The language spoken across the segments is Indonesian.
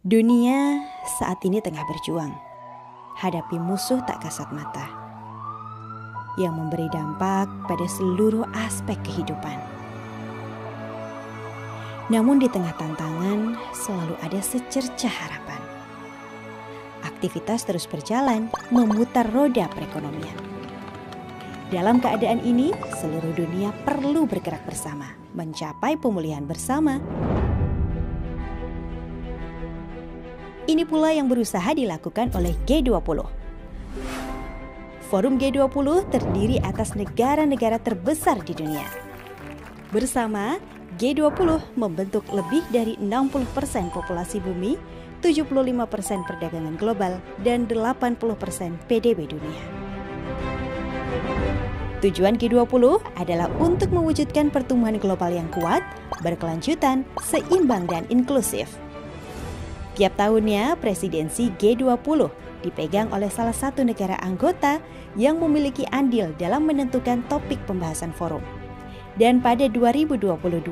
Dunia saat ini tengah berjuang hadapi musuh tak kasat mata yang memberi dampak pada seluruh aspek kehidupan. Namun di tengah tantangan selalu ada secerca harapan. Aktivitas terus berjalan memutar roda perekonomian. Dalam keadaan ini, seluruh dunia perlu bergerak bersama, mencapai pemulihan bersama. Ini pula yang berusaha dilakukan oleh G20. Forum G20 terdiri atas negara-negara terbesar di dunia. Bersama, G20 membentuk lebih dari 60% populasi bumi, 75% perdagangan global, dan 80% PDB dunia. Tujuan G20 adalah untuk mewujudkan pertumbuhan global yang kuat, berkelanjutan, seimbang, dan inklusif. Tiap tahunnya, presidensi G20 dipegang oleh salah satu negara anggota yang memiliki andil dalam menentukan topik pembahasan forum. Dan pada 2022,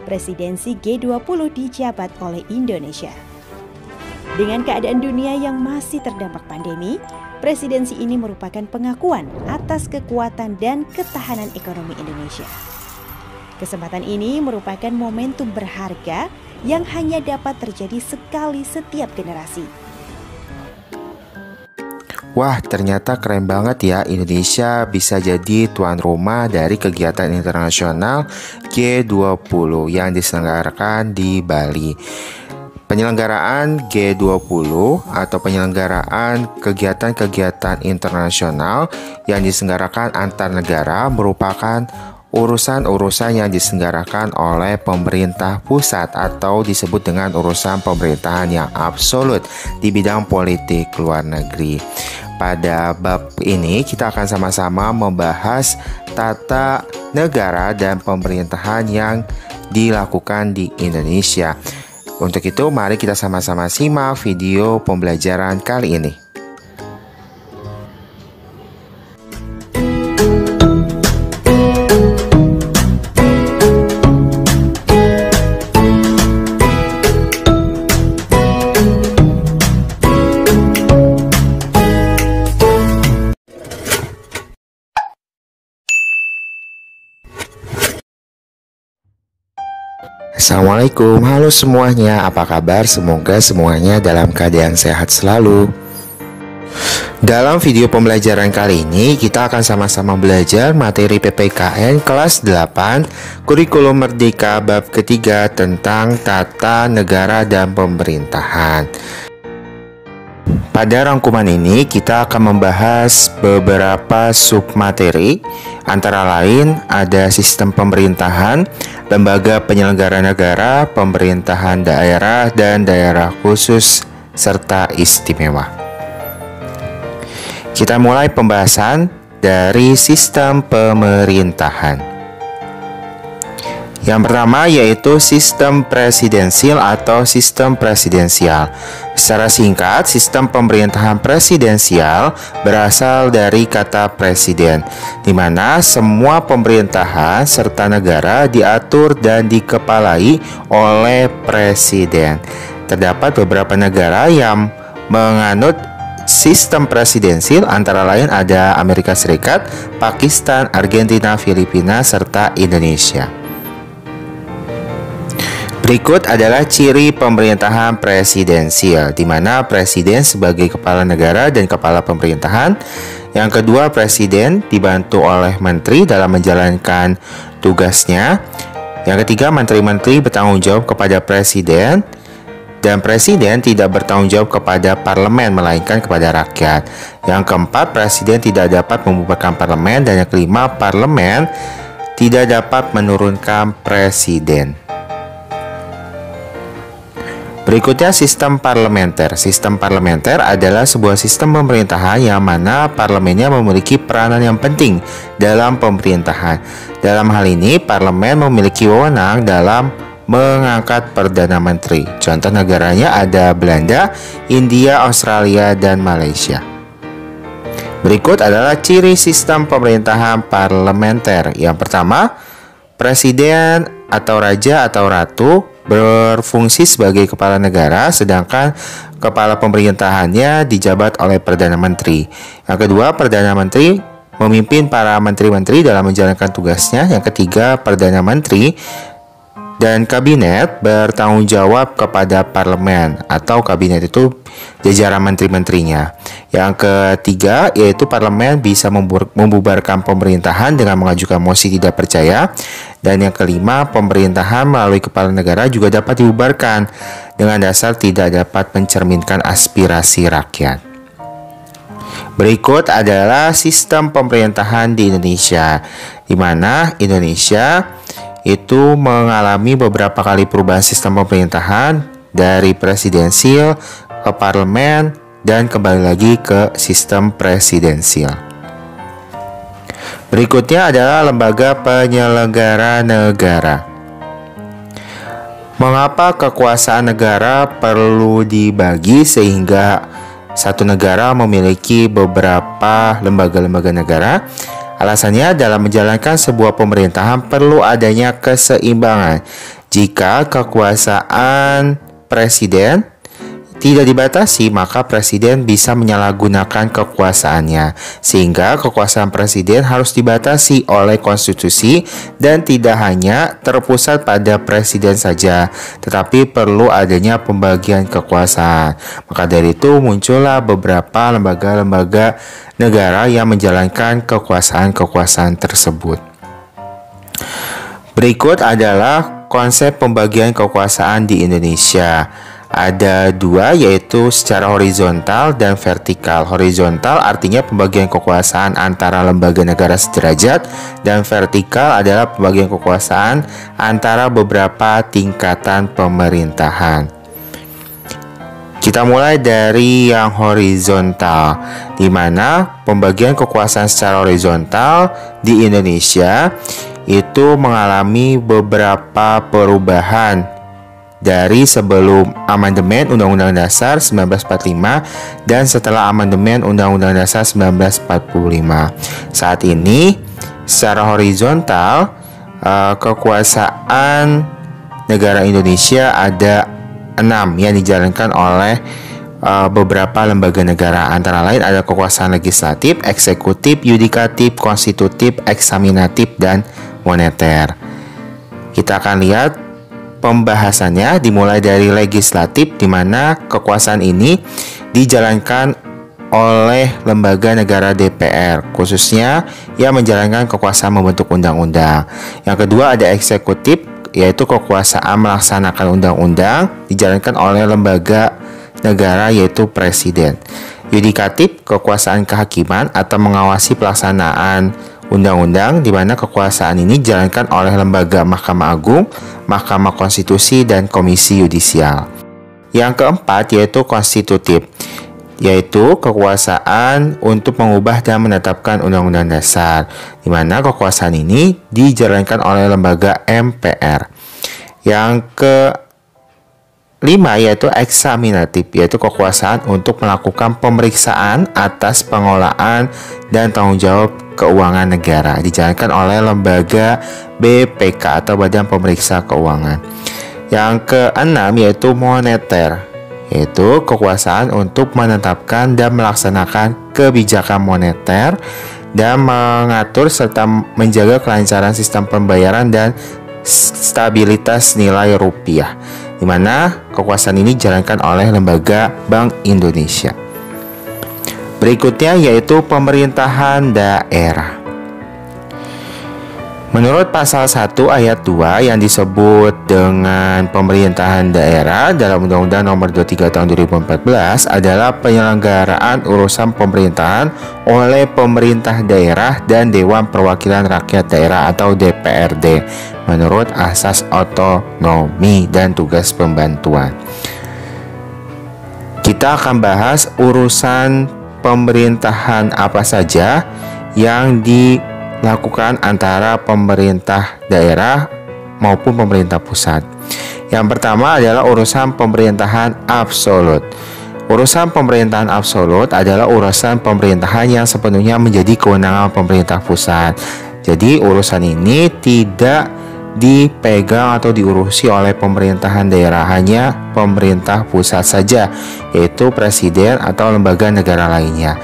presidensi G20 dijabat oleh Indonesia. Dengan keadaan dunia yang masih terdampak pandemi, presidensi ini merupakan pengakuan atas kekuatan dan ketahanan ekonomi Indonesia. Kesempatan ini merupakan momentum berharga yang hanya dapat terjadi sekali setiap generasi. Wah, ternyata keren banget ya, Indonesia bisa jadi tuan rumah dari kegiatan internasional G20 yang diselenggarakan di Bali. Penyelenggaraan G20 atau penyelenggaraan kegiatan-kegiatan internasional yang diselenggarakan antar negara merupakan urusan-urusan yang diselenggarakan oleh pemerintah pusat atau disebut dengan urusan pemerintahan yang absolut di bidang politik luar negeri. Pada bab ini kita akan sama-sama membahas tata negara dan pemerintahan yang dilakukan di Indonesia. Untuk itu mari kita sama-sama simak video pembelajaran kali ini. Assalamualaikum, halo semuanya, apa kabar? Semoga semuanya dalam keadaan sehat selalu. Dalam video pembelajaran kali ini, kita akan sama-sama belajar materi PPKN kelas 8, Kurikulum Merdeka bab ketiga tentang tata negara dan pemerintahan. Pada rangkuman ini, kita akan membahas beberapa submateri, antara lain ada sistem pemerintahan, lembaga penyelenggara negara, pemerintahan daerah, dan daerah khusus, serta istimewa. Kita mulai pembahasan dari sistem pemerintahan. Yang pertama yaitu sistem presidensial atau sistem presidensial. Secara singkat, sistem pemerintahan presidensial berasal dari kata presiden, di mana semua pemerintahan serta negara diatur dan dikepalai oleh presiden. Terdapat beberapa negara yang menganut sistem presidensial, antara lain ada Amerika Serikat, Pakistan, Argentina, Filipina, serta Indonesia. Berikut adalah ciri pemerintahan presidensial, di mana presiden sebagai kepala negara dan kepala pemerintahan. Yang kedua, presiden dibantu oleh menteri dalam menjalankan tugasnya. Yang ketiga, menteri-menteri bertanggung jawab kepada presiden. Dan presiden tidak bertanggung jawab kepada parlemen, melainkan kepada rakyat. Yang keempat, presiden tidak dapat membubarkan parlemen. Dan yang kelima, parlemen tidak dapat menurunkan presiden. Berikutnya sistem parlementer. Sistem parlementer adalah sebuah sistem pemerintahan yang mana parlemennya memiliki peranan yang penting dalam pemerintahan. Dalam hal ini, parlemen memiliki wewenang dalam mengangkat Perdana Menteri. Contoh negaranya ada Belanda, India, Australia, dan Malaysia. Berikut adalah ciri sistem pemerintahan parlementer. Yang pertama, presiden atau raja atau ratu berfungsi sebagai kepala negara, sedangkan kepala pemerintahannya dijabat oleh Perdana Menteri. Yang kedua, Perdana Menteri memimpin para menteri-menteri dalam menjalankan tugasnya. Yang ketiga, Perdana Menteri dan kabinet bertanggung jawab kepada parlemen, atau kabinet itu jajaran menteri-menterinya. Yang ketiga, yaitu parlemen bisa membubarkan pemerintahan dengan mengajukan mosi tidak percaya. Dan yang kelima, pemerintahan melalui kepala negara juga dapat dibubarkan dengan dasar tidak dapat mencerminkan aspirasi rakyat. Berikut adalah sistem pemerintahan di Indonesia, di mana Indonesia itu mengalami beberapa kali perubahan sistem pemerintahan dari presidensil ke parlemen dan kembali lagi ke sistem presidensil. Berikutnya adalah lembaga penyelenggara negara. Mengapa kekuasaan negara perlu dibagi sehingga satu negara memiliki beberapa lembaga-lembaga negara? Alasannya, dalam menjalankan sebuah pemerintahan perlu adanya keseimbangan. Jika kekuasaan presiden tidak dibatasi, maka presiden bisa menyalahgunakan kekuasaannya, sehingga kekuasaan presiden harus dibatasi oleh konstitusi dan tidak hanya terpusat pada presiden saja, tetapi perlu adanya pembagian kekuasaan. Maka dari itu muncullah beberapa lembaga-lembaga negara yang menjalankan kekuasaan-kekuasaan tersebut. Berikut adalah konsep pembagian kekuasaan di Indonesia. Ada dua, yaitu secara horizontal dan vertikal. Horizontal artinya pembagian kekuasaan antara lembaga negara sederajat, dan vertikal adalah pembagian kekuasaan antara beberapa tingkatan pemerintahan. Kita mulai dari yang horizontal, di mana pembagian kekuasaan secara horizontal di Indonesia itu mengalami beberapa perubahan dari sebelum amandemen Undang-Undang Dasar 1945 dan setelah amandemen Undang-Undang Dasar 1945. Saat ini secara horizontal kekuasaan negara Indonesia ada 6 yang dijalankan oleh beberapa lembaga negara. Antara lain ada kekuasaan legislatif, eksekutif, yudikatif, konstitutif, eksaminatif, dan moneter. Kita akan lihat pembahasannya dimulai dari legislatif, di mana kekuasaan ini dijalankan oleh lembaga negara DPR, khususnya yang menjalankan kekuasaan membentuk undang-undang. Yang kedua ada eksekutif, yaitu kekuasaan melaksanakan undang-undang, dijalankan oleh lembaga negara yaitu presiden. Yudikatif, kekuasaan kehakiman atau mengawasi pelaksanaan undang-undang, di mana kekuasaan ini dijalankan oleh lembaga Mahkamah Agung, Mahkamah Konstitusi, dan Komisi Yudisial. Yang keempat yaitu konstitutif, yaitu kekuasaan untuk mengubah dan menetapkan undang-undang dasar, di mana kekuasaan ini dijalankan oleh lembaga MPR. Yang kelima yaitu eksaminatif, yaitu kekuasaan untuk melakukan pemeriksaan atas pengelolaan dan tanggung jawab keuangan negara, dijalankan oleh lembaga BPK atau Badan Pemeriksa Keuangan. Yang keenam yaitu moneter, yaitu kekuasaan untuk menetapkan dan melaksanakan kebijakan moneter dan mengatur serta menjaga kelancaran sistem pembayaran dan stabilitas nilai rupiah, di mana kekuasaan ini dijalankan oleh lembaga Bank Indonesia. Berikutnya yaitu pemerintahan daerah. Menurut pasal 1 ayat 2 yang disebut dengan pemerintahan daerah dalam Undang-Undang Nomor 23 Tahun 2014 adalah penyelenggaraan urusan pemerintahan oleh pemerintah daerah dan Dewan Perwakilan Rakyat Daerah atau DPRD menurut asas otonomi dan tugas pembantuan. Kita akan bahas urusan pemerintahan apa saja yang dilakukan antara pemerintah daerah maupun pemerintah pusat. Yang pertama adalah urusan pemerintahan absolut. Urusan pemerintahan absolut adalah urusan pemerintahan yang sepenuhnya menjadi kewenangan pemerintah pusat. Jadi urusan ini tidak dipegang atau diurusi oleh pemerintahan daerah, hanya pemerintah pusat saja, yaitu presiden atau lembaga negara lainnya.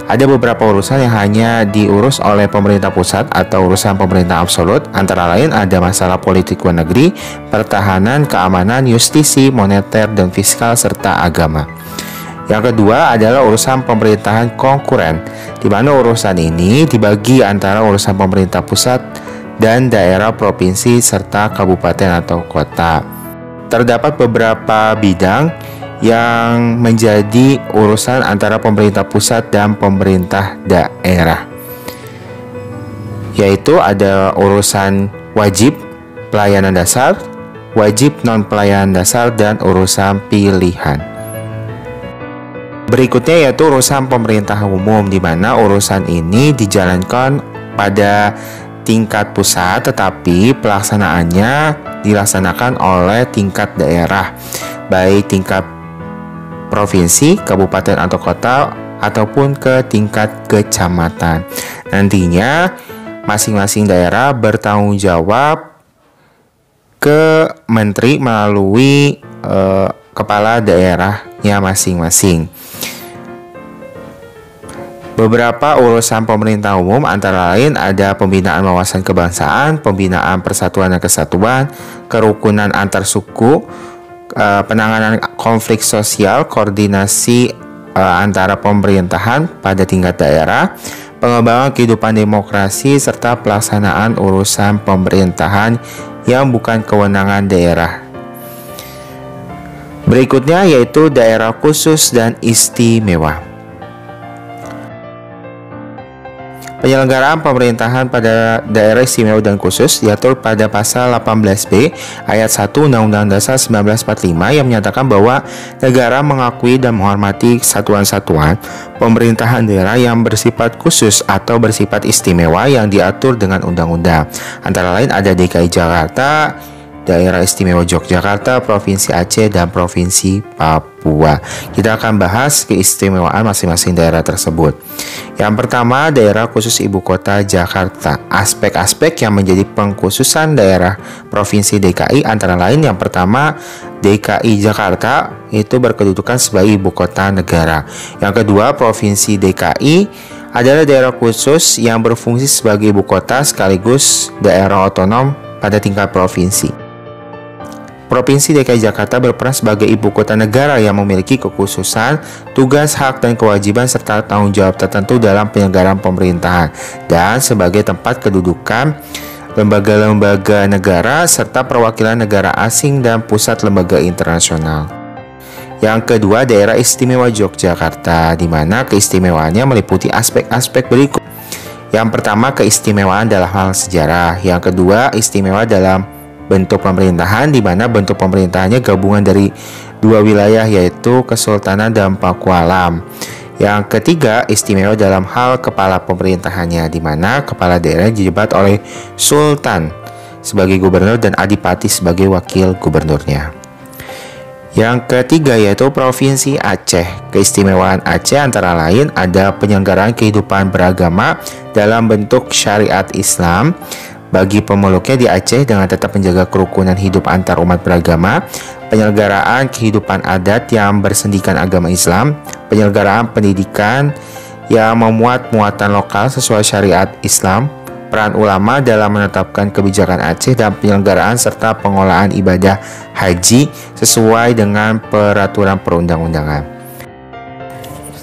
Ada beberapa urusan yang hanya diurus oleh pemerintah pusat atau urusan pemerintah absolut, antara lain ada masalah politik luar negeri, pertahanan, keamanan, justisi, moneter, dan fiskal, serta agama. Yang kedua adalah urusan pemerintahan konkuren, di mana urusan ini dibagi antara urusan pemerintah pusat dan daerah, provinsi, serta kabupaten atau kota. Terdapat beberapa bidang yang menjadi urusan antara pemerintah pusat dan pemerintah daerah, yaitu ada urusan wajib pelayanan dasar, wajib non-pelayanan dasar, dan urusan pilihan. Berikutnya yaitu urusan pemerintah umum, di mana urusan ini dijalankan pada tingkat pusat, tetapi pelaksanaannya dilaksanakan oleh tingkat daerah, baik tingkat provinsi, kabupaten atau kota, ataupun ke tingkat kecamatan. Nantinya masing-masing daerah bertanggung jawab ke menteri melalui kepala daerahnya masing-masing. Beberapa urusan pemerintah umum antara lain ada pembinaan wawasan kebangsaan, pembinaan persatuan dan kesatuan, kerukunan antar suku, penanganan konflik sosial, koordinasi antara pemerintahan pada tingkat daerah, pengembangan kehidupan demokrasi, serta pelaksanaan urusan pemerintahan yang bukan kewenangan daerah. Berikutnya yaitu daerah khusus dan istimewa. Penyelenggaraan pemerintahan pada daerah istimewa dan khusus diatur pada pasal 18B ayat 1 Undang-Undang Dasar 1945 yang menyatakan bahwa negara mengakui dan menghormati satuan-satuan pemerintahan daerah yang bersifat khusus atau bersifat istimewa yang diatur dengan undang-undang. Antara lain ada DKI Jakarta, Daerah Istimewa Yogyakarta, Provinsi Aceh, dan Provinsi Papua. Kita akan bahas keistimewaan masing-masing daerah tersebut. Yang pertama, daerah khusus ibu kota Jakarta. Aspek-aspek yang menjadi pengkhususan daerah Provinsi DKI antara lain yang pertama, DKI Jakarta itu berkedudukan sebagai ibu kota negara. Yang kedua, Provinsi DKI adalah daerah khusus yang berfungsi sebagai ibu kota sekaligus daerah otonom pada tingkat provinsi. Provinsi DKI Jakarta berperan sebagai ibu kota negara yang memiliki kekhususan, tugas, hak, dan kewajiban serta tanggung jawab tertentu dalam penyelenggaraan pemerintahan dan sebagai tempat kedudukan lembaga-lembaga negara serta perwakilan negara asing dan pusat lembaga internasional. Yang kedua, daerah istimewa Yogyakarta, di mana keistimewaannya meliputi aspek-aspek berikut. Yang pertama, keistimewaan dalam hal sejarah. Yang kedua, istimewa dalam bentuk pemerintahan, di mana bentuk pemerintahannya gabungan dari dua wilayah yaitu Kesultanan dan Pakualam. Yang ketiga, istimewa dalam hal kepala pemerintahannya, di mana kepala daerah dijabat oleh Sultan sebagai gubernur dan Adipati sebagai wakil gubernurnya. Yang ketiga yaitu Provinsi Aceh. Keistimewaan Aceh antara lain ada penyelenggaraan kehidupan beragama dalam bentuk syariat Islam bagi pemeluknya di Aceh dengan tetap menjaga kerukunan hidup antar umat beragama, penyelenggaraan kehidupan adat yang bersendikan agama Islam, penyelenggaraan pendidikan yang memuat muatan lokal sesuai syariat Islam, peran ulama dalam menetapkan kebijakan Aceh, dan penyelenggaraan serta pengolahan ibadah haji sesuai dengan peraturan perundang-undangan.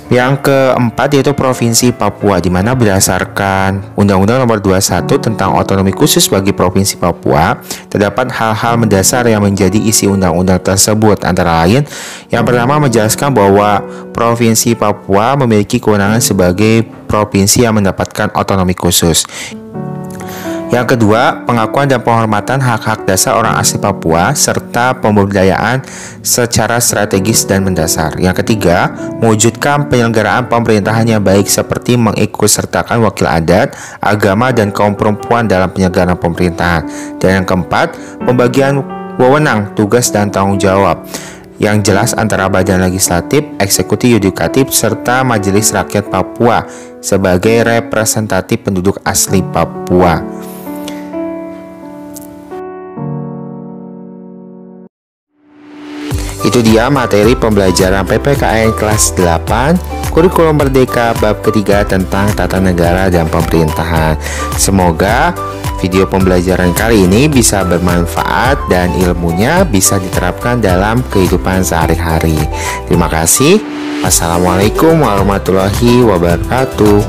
Yang keempat yaitu Provinsi Papua, di mana berdasarkan Undang-Undang Nomor 21 tentang otonomi khusus bagi Provinsi Papua, terdapat hal-hal mendasar yang menjadi isi undang-undang tersebut. Antara lain, yang pertama menjelaskan bahwa Provinsi Papua memiliki kewenangan sebagai provinsi yang mendapatkan otonomi khusus. Yang kedua, pengakuan dan penghormatan hak-hak dasar orang asli Papua serta pemberdayaan secara strategis dan mendasar. Yang ketiga, mewujudkan penyelenggaraan pemerintahan yang baik seperti mengikutsertakan wakil adat, agama, dan kaum perempuan dalam penyelenggaraan pemerintahan. Dan yang keempat, pembagian wewenang, tugas, dan tanggung jawab yang jelas antara badan legislatif, eksekutif, yudikatif, serta Majelis Rakyat Papua sebagai representatif penduduk asli Papua. Itu dia materi pembelajaran PPKN kelas 8 Kurikulum Merdeka bab ketiga tentang tata negara dan pemerintahan. Semoga video pembelajaran kali ini bisa bermanfaat dan ilmunya bisa diterapkan dalam kehidupan sehari-hari. Terima kasih. Wassalamualaikum warahmatullahi wabarakatuh.